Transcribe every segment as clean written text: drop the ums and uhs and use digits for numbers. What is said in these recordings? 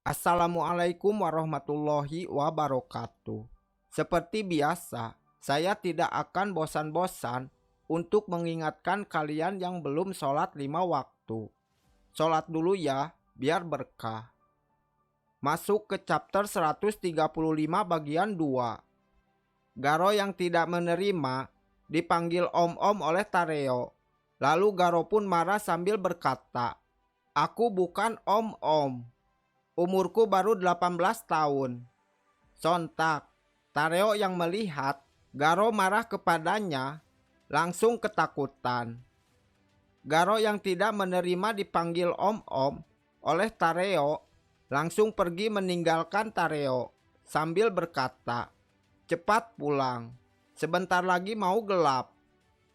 Assalamualaikum warahmatullahi wabarakatuh. Seperti biasa, saya tidak akan bosan-bosan untuk mengingatkan kalian yang belum sholat 5 waktu. Sholat dulu ya, biar berkah. Masuk ke chapter 135 bagian 2. Garo yang tidak menerima dipanggil om-om oleh Tareo. Lalu Garo pun marah sambil berkata, "Aku bukan om-om. Umurku baru 18 tahun. Sontak, Tareo yang melihat Garo marah kepadanya langsung ketakutan. Garo yang tidak menerima dipanggil om-om oleh Tareo langsung pergi meninggalkan Tareo sambil berkata, "Cepat pulang, sebentar lagi mau gelap.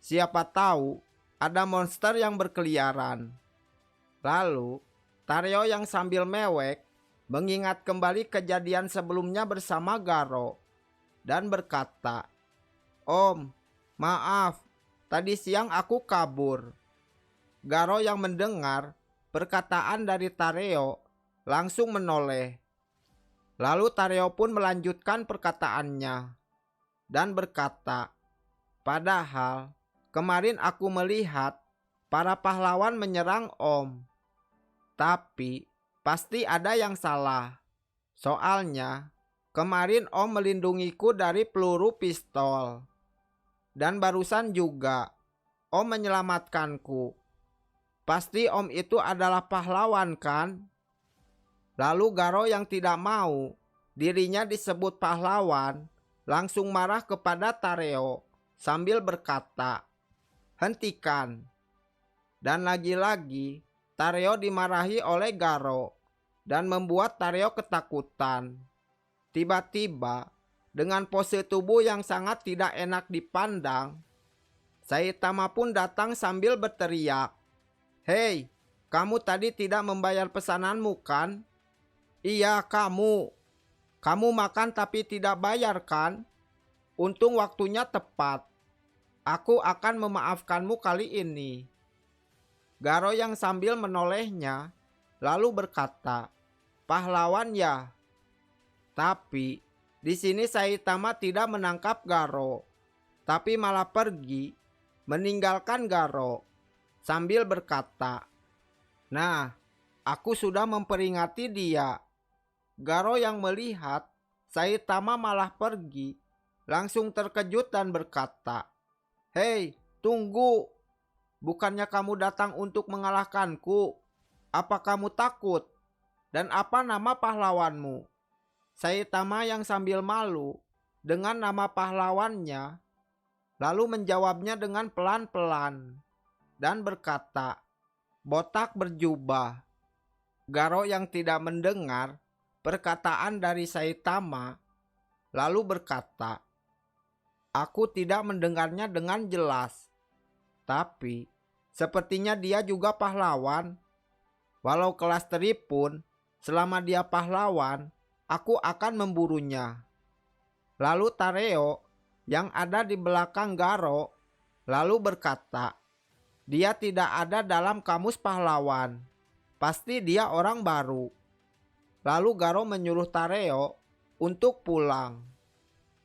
Siapa tahu ada monster yang berkeliaran." Lalu Tareo yang sambil mewek mengingat kembali kejadian sebelumnya bersama Garo dan berkata, "Om, maaf, tadi siang aku kabur." Garo yang mendengar perkataan dari Tareo langsung menoleh. Lalu Tareo pun melanjutkan perkataannya dan berkata, "Padahal kemarin aku melihat para pahlawan menyerang Om. Tapi pasti ada yang salah. Soalnya kemarin Om melindungiku dari peluru pistol. Dan barusan juga Om menyelamatkanku. Pasti Om itu adalah pahlawan kan?" Lalu Garo yang tidak mau dirinya disebut pahlawan langsung marah kepada Tareo sambil berkata, "Hentikan." Dan lagi-lagi Tareo dimarahi oleh Garo dan membuat Tareo ketakutan. Tiba-tiba dengan pose tubuh yang sangat tidak enak dipandang, Saitama pun datang sambil berteriak, "Hei, kamu tadi tidak membayar pesananmu kan?" "Iya, kamu. Kamu makan tapi tidak bayar kan? Untung waktunya tepat. Aku akan memaafkanmu kali ini." Garo yang sambil menolehnya lalu berkata, "Pahlawan ya." Tapi di sini Saitama tidak menangkap Garo, tapi malah pergi meninggalkan Garo sambil berkata, "Nah, aku sudah memperingati dia." Garo yang melihat Saitama malah pergi langsung terkejut dan berkata, "Hei, tunggu. Bukannya kamu datang untuk mengalahkanku? Apa kamu takut? Dan apa nama pahlawanmu?" Saitama yang sambil malu dengan nama pahlawannya lalu menjawabnya dengan pelan-pelan dan berkata, "Botak berjubah." Garo yang tidak mendengar perkataan dari Saitama lalu berkata, "Aku tidak mendengarnya dengan jelas. Tapi sepertinya dia juga pahlawan. Walau kelas teri pun, selama dia pahlawan, aku akan memburunya." Lalu Tareo yang ada di belakang Garo lalu berkata, "Dia tidak ada dalam kamus pahlawan. Pasti dia orang baru." Lalu Garo menyuruh Tareo untuk pulang.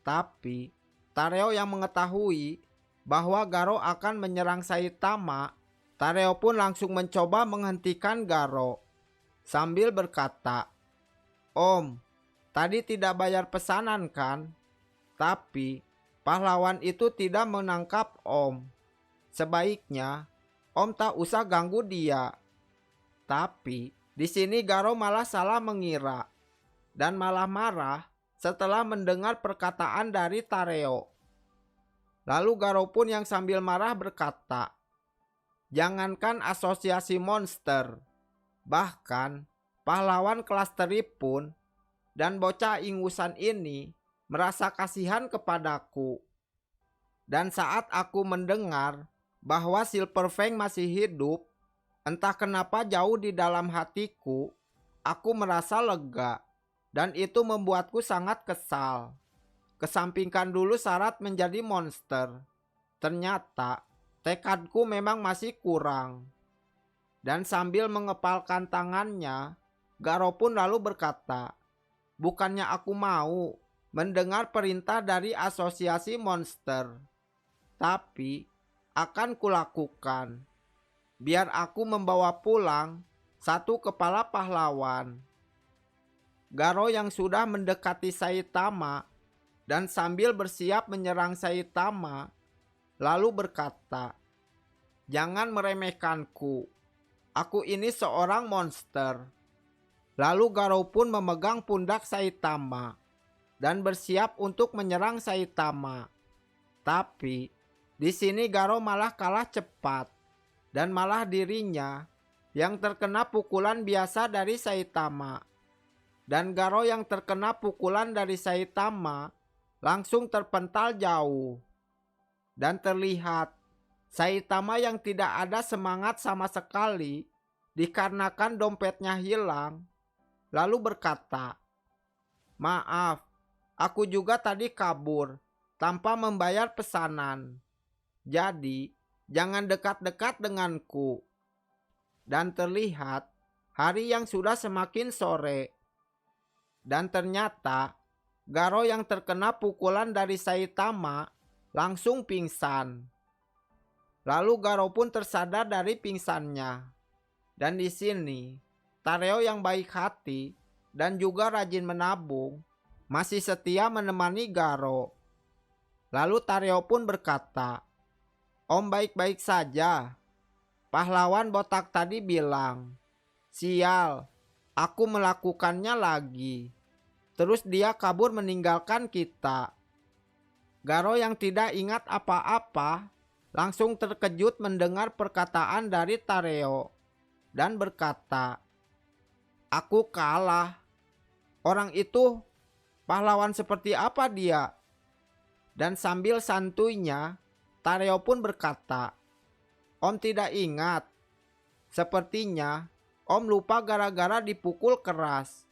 Tapi Tareo yang mengetahui bahwa Garo akan menyerang Saitama, Tareo pun langsung mencoba menghentikan Garo sambil berkata, "Om, tadi tidak bayar pesanan kan? Tapi pahlawan itu tidak menangkap Om. Sebaiknya Om tak usah ganggu dia." Tapi di sini Garo malah salah mengira dan malah marah setelah mendengar perkataan dari Tareo. Lalu Garo pun yang sambil marah berkata, "Jangankan asosiasi monster, bahkan pahlawan kelas teri pun dan bocah ingusan ini merasa kasihan kepadaku. Dan saat aku mendengar bahwa Silverfang masih hidup, entah kenapa jauh di dalam hatiku, aku merasa lega dan itu membuatku sangat kesal. Kesampingkan dulu syarat menjadi monster. Ternyata tekadku memang masih kurang." Dan sambil mengepalkan tangannya, Garo pun lalu berkata, "Bukannya aku mau mendengar perintah dari asosiasi monster, tapi akan kulakukan. Biar aku membawa pulang satu kepala pahlawan." Garo yang sudah mendekati Saitama dan sambil bersiap menyerang Saitama, lalu berkata, "Jangan meremehkanku. Aku ini seorang monster." Lalu Garo pun memegang pundak Saitama dan bersiap untuk menyerang Saitama. Tapi di sini Garo malah kalah cepat dan malah dirinya yang terkena pukulan biasa dari Saitama. Dan Garo yang terkena pukulan dari Saitama langsung terpental jauh. Dan terlihat Saitama yang tidak ada semangat sama sekali dikarenakan dompetnya hilang, lalu berkata, "Maaf, aku juga tadi kabur tanpa membayar pesanan. Jadi, jangan dekat-dekat denganku." Dan terlihat hari yang sudah semakin sore. Dan ternyata Garo yang terkena pukulan dari Saitama langsung pingsan. Lalu Garo pun tersadar dari pingsannya. Dan di sini Tareo yang baik hati dan juga rajin menabung masih setia menemani Garo. Lalu Tareo pun berkata, "Om baik-baik saja. Pahlawan botak tadi bilang, 'Sial, aku melakukannya lagi.' Terus dia kabur meninggalkan kita." Garo yang tidak ingat apa-apa langsung terkejut mendengar perkataan dari Tareo dan berkata, "Aku kalah. Orang itu pahlawan seperti apa dia?" Dan sambil santuinya, Tareo pun berkata, "Om tidak ingat. Sepertinya Om lupa gara-gara dipukul keras."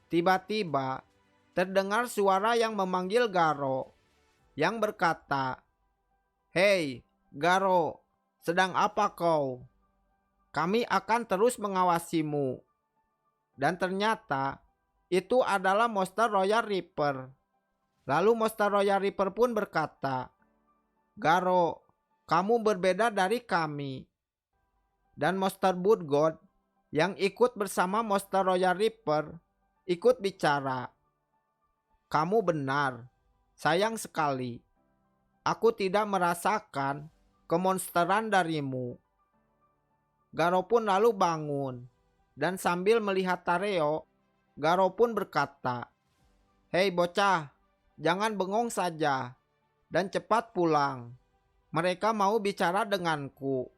Tiba-tiba terdengar suara yang memanggil Garo, yang berkata, "Hei, Garo, sedang apa kau? Kami akan terus mengawasimu." Dan ternyata itu adalah Monster Royal Reaper. Lalu Monster Royal Reaper pun berkata, "Garo, kamu berbeda dari kami." Dan Monster Wood God yang ikut bersama Monster Royal Reaper ikut bicara, "Kamu benar, sayang sekali. Aku tidak merasakan kemonsteran darimu." Garo pun lalu bangun, dan sambil melihat Tareo, Garo pun berkata, "Hei bocah, jangan bengong saja, dan cepat pulang. Mereka mau bicara denganku."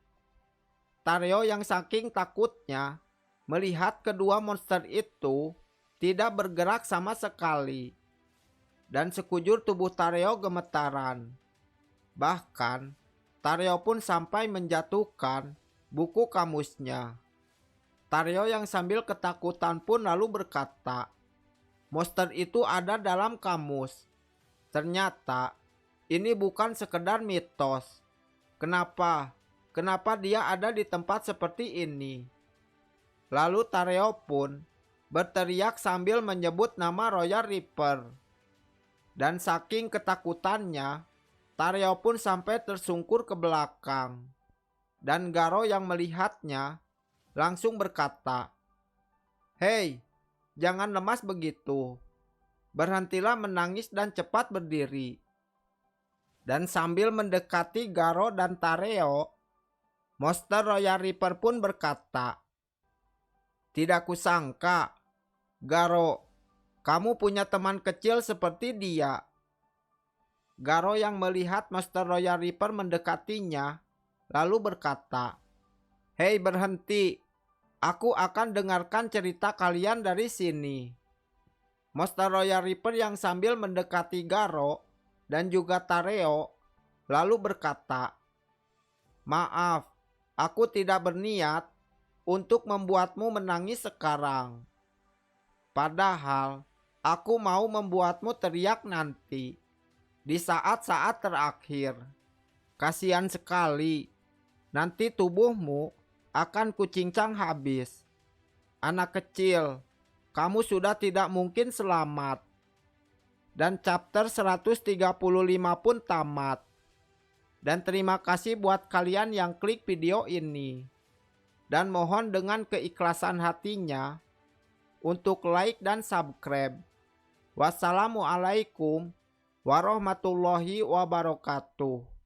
Tareo yang saking takutnya melihat kedua monster itu tidak bergerak sama sekali, dan sekujur tubuh Tareo gemetaran. Bahkan, Tareo pun sampai menjatuhkan buku kamusnya. Tareo yang sambil ketakutan pun lalu berkata, "Monster itu ada dalam kamus. Ternyata ini bukan sekedar mitos. Kenapa? Kenapa dia ada di tempat seperti ini?" Lalu Tareo pun berteriak sambil menyebut nama Royal Reaper. Dan saking ketakutannya, Tareo pun sampai tersungkur ke belakang. Dan Garo yang melihatnya langsung berkata, "Hei, jangan lemas begitu. Berhentilah menangis dan cepat berdiri." Dan sambil mendekati Garo dan Tareo, Monster Royal Reaper pun berkata, "Tidak kusangka, Garo, kamu punya teman kecil seperti dia." Garo yang melihat Monster Royal Reaper mendekatinya, lalu berkata, "Hei, berhenti. Aku akan dengarkan cerita kalian dari sini." Monster Royal Reaper yang sambil mendekati Garo dan juga Tareo, lalu berkata, "Maaf, aku tidak berniat untuk membuatmu menangis sekarang. Padahal, aku mau membuatmu teriak nanti, di saat-saat terakhir. Kasihan sekali, nanti tubuhmu akan kucincang habis." Anak kecil, kamu sudah tidak mungkin selamat. Dan chapter 135 pun tamat. Dan terima kasih buat kalian yang klik video ini. Dan mohon dengan keikhlasan hatinya untuk like dan subscribe. Wassalamualaikum warahmatullahi wabarakatuh.